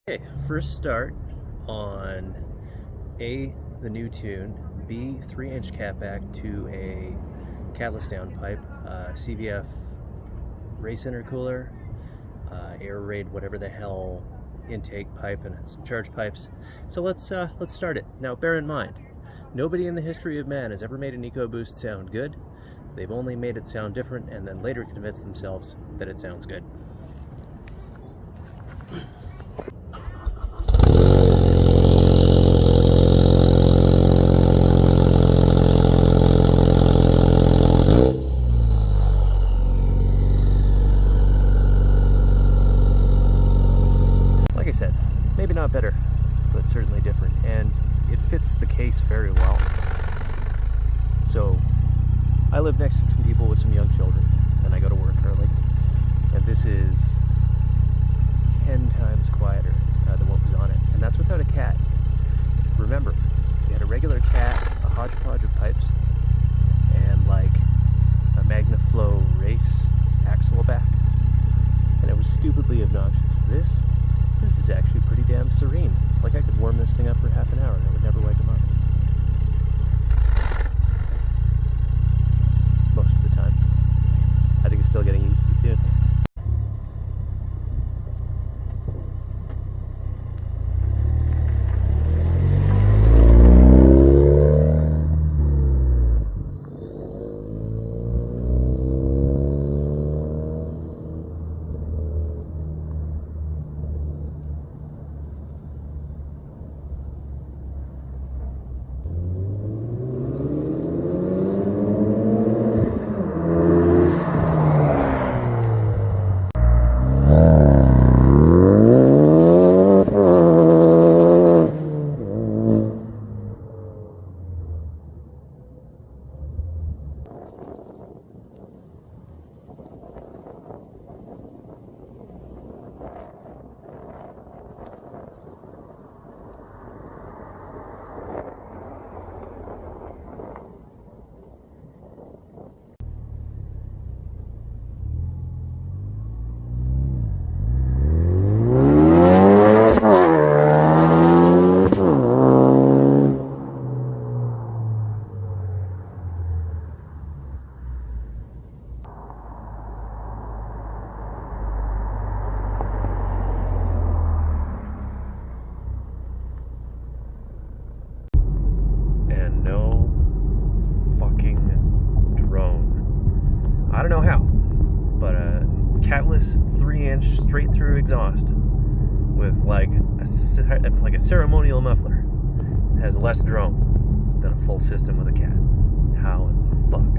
Okay, first start on A, the new tune, B, 3-inch catback to a Catless downpipe, CVF race intercooler, Airraid, whatever the hell, intake pipe, and some charge pipes. So let's start it. Now bear in mind, nobody in the history of man has ever made an Ecoboost sound good. They've only made it sound different and then later convinced themselves that it sounds good. Like I said, maybe not better, but certainly different, and it fits the case very well. So I live next to some people with some young children, and I go to work early, and this is 10 times quieter than what was on it, and that's without a cat. Remember, we had a regular cat, a hodgepodge of pipes, and like a Magnaflow race axle back, and it was stupidly obnoxious. This is actually pretty damn serene. Like I could warm this thing up for half an hour and it would never wake him up. Most of the time. I think it's still getting used to the tune. I don't know how, but a Catless 3-inch straight through exhaust with like a ceremonial muffler has less drone than a full system with a cat. How in the fuck